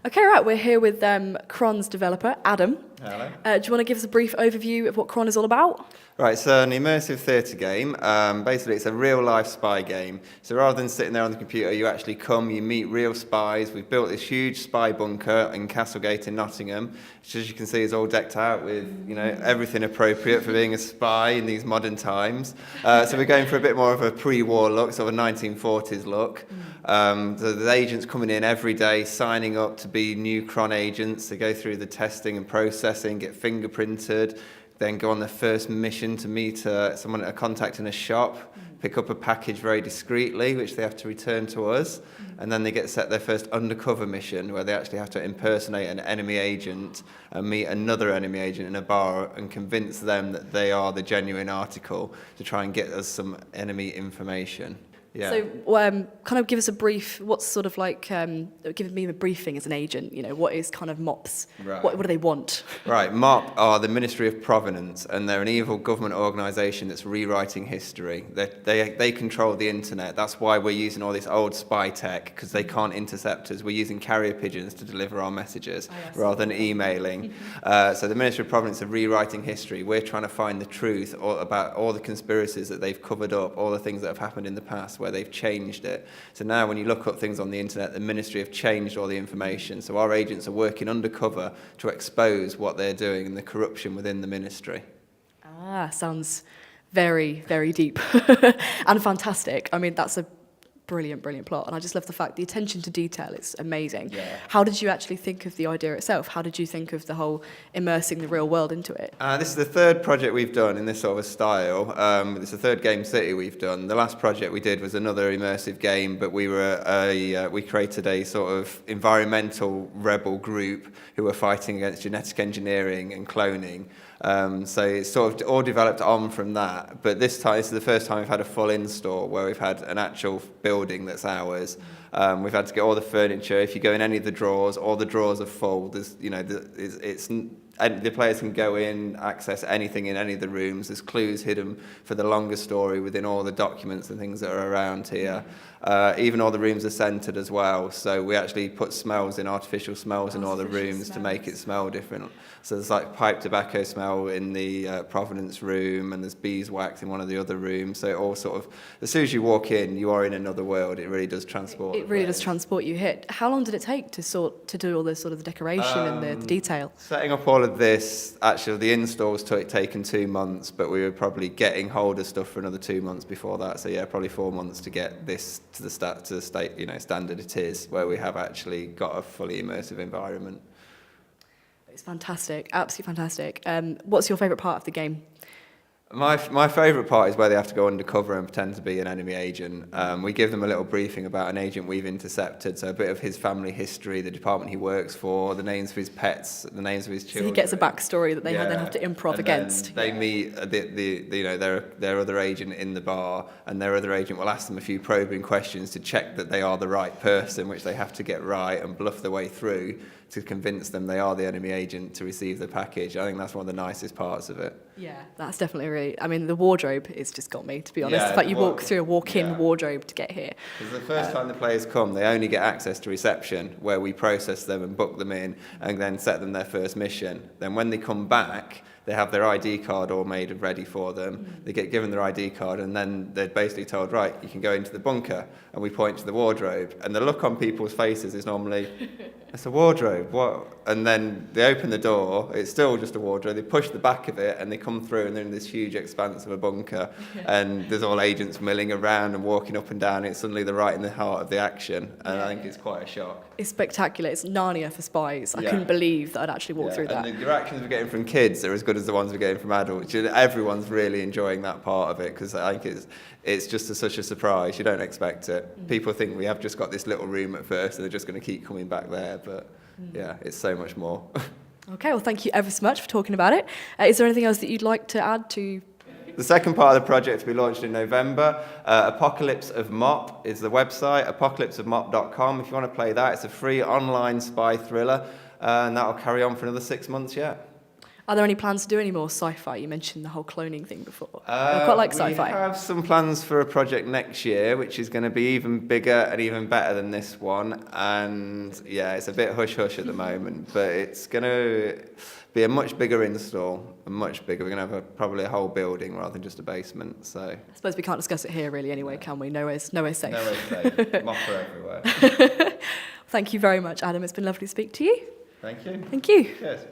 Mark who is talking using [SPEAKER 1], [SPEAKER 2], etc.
[SPEAKER 1] Okay, right, we're here with Cr0n's developer, Adam.
[SPEAKER 2] Hello.
[SPEAKER 1] Do you want to give us a brief overview of what Cr0n is all about?
[SPEAKER 2] Right, so an immersive theatre game. Basically, it's a real-life spy game. So rather than sitting there on the computer, you actually come, you meet real spies. We've built this huge spy bunker in Castlegate in Nottingham, which, as you can see, is all decked out with, everything appropriate for being a spy in these modern times. So we're going for a bit more of a pre-war look, sort of a 1940s look. So the agents coming in every day, signing up to be new Cr0n agents. They go through the testing and processing, get fingerprinted, then go on their first mission to meet someone at a contact in a shop, pick up a package very discreetly, which they have to return to us, and then they get set their first undercover mission where they actually have to impersonate an enemy agent and meet another enemy agent in a bar and convince them that they are the genuine article to try and get us some enemy information. Yeah.
[SPEAKER 1] So kind of give us a brief, what's sort of like, give me a briefing as an agent, what is kind of MOPS?
[SPEAKER 2] Right.
[SPEAKER 1] What do they want?
[SPEAKER 2] Right, MOP are the Ministry of Provenance, and they're an evil government organisation that's rewriting history. They control the internet. That's why we're using all this old spy tech, because they can't intercept us. We're using carrier pigeons to deliver our messages rather than emailing. So the Ministry of Provenance are rewriting history. We're trying to find the truth about all the conspiracies that they've covered up, all the things that have happened in the past where they've changed it. So now when you look up things on the internet, the ministry have changed all the information. So our agents are working undercover to expose what they're doing and the corruption within the ministry.
[SPEAKER 1] Sounds very, very deep and fantastic. I mean, that's a brilliant plot, and I just love the fact the attention to detail is amazing.
[SPEAKER 2] Yeah.
[SPEAKER 1] How did you actually think of the idea itself? How did you think of the whole immersing the real world into it?
[SPEAKER 2] This is the third project we've done in this sort of a style. It's the third Gamecity we've done. The last project we did was another immersive game, but we created a sort of environmental rebel group who were fighting against genetic engineering and cloning. So it's sort of all developed on from that. But this is the first time we've had a full in-store where we've had an actual building that's ours. We've had to get all the furniture. If you go in any of the drawers, all the drawers are full. There's, the players can go in, access anything in any of the rooms. There's clues hidden for the longer story within all the documents and things that are around here. Even all the rooms are scented as well. So we actually put artificial smells in all the rooms to make it smell different. So there's like pipe tobacco smell in the Provenance room, and there's beeswax in one of the other rooms. So it all sort of, as soon as you walk in, you are in another world. It really does transport.
[SPEAKER 1] It really does transport you. How long did it take to do all this sort of the decoration and the detail?
[SPEAKER 2] Setting up all of this, actually the installs taken 2 months, but we were probably getting hold of stuff for another 2 months before that. So yeah, probably 4 months to get this to the state, standard it is, where we have actually got a fully immersive environment.
[SPEAKER 1] It's fantastic, absolutely fantastic. What's your favourite part of the game?
[SPEAKER 2] My favourite part is where they have to go undercover and pretend to be an enemy agent. We give them a little briefing about an agent we've intercepted, so a bit of his family history, the department he works for, the names of his pets, the names of his children.
[SPEAKER 1] So he gets a backstory that they then have to improv
[SPEAKER 2] and
[SPEAKER 1] against.
[SPEAKER 2] They meet their other agent in the bar, and their other agent will ask them a few probing questions to check that they are the right person, which they have to get right and bluff their way through to convince them they are the enemy agent to receive the package. I think that's one of the nicest parts of it.
[SPEAKER 1] Yeah, that's definitely really, I mean, the wardrobe has just got me, to be honest.
[SPEAKER 2] Yeah,
[SPEAKER 1] the fact you walk through a walk-in wardrobe to get here.
[SPEAKER 2] Because the first time the players come, they only get access to reception, where we process them and book them in and then set them their first mission. Then when they come back, they have their ID card all made and ready for them. They get given their ID card, and then they're basically told, right, you can go into the bunker, and we point to the wardrobe. And the look on people's faces is normally, it's a wardrobe, what? And then they open the door, it's still just a wardrobe, they push the back of it, and they come through, and they're in this huge expanse of a bunker, and there's all agents milling around and walking up and down. It's suddenly they're right in the heart of the action, and I think it's quite a shock.
[SPEAKER 1] It's spectacular. It's Narnia for spies. I couldn't believe that I'd actually walked through that.
[SPEAKER 2] And the reactions we're getting from kids are as good as the ones we're getting from adults. Everyone's really enjoying that part of it, because I think it's just such a surprise. You don't expect it. People think we have just got this little room at first and they're just going to keep coming back there, but yeah, it's so much more.
[SPEAKER 1] Okay, well, thank you ever so much for talking about it. Is there anything else that you'd like to add to?
[SPEAKER 2] The second part of the project will be launched in November. Apocalypse of Mop is the website, apocalypseofmop.com. If you want to play that, it's a free online spy thriller, and that will carry on for another 6 months yet.
[SPEAKER 1] Are there any plans to do any more sci-fi? You mentioned the whole cloning thing before. I quite like sci-fi.
[SPEAKER 2] We have some plans for a project next year, which is going to be even bigger and even better than this one. And yeah, it's a bit hush-hush at the moment, but it's going to be a much bigger install, much bigger. We're going to have probably a whole building rather than just a basement. So
[SPEAKER 1] I suppose we can't discuss it here really anyway, can we? Nowhere's safe.
[SPEAKER 2] Nowhere's safe. Moth are everywhere.
[SPEAKER 1] Thank you very much, Adam. It's been lovely to speak to you.
[SPEAKER 2] Thank you.
[SPEAKER 1] Thank you.
[SPEAKER 2] Cheers.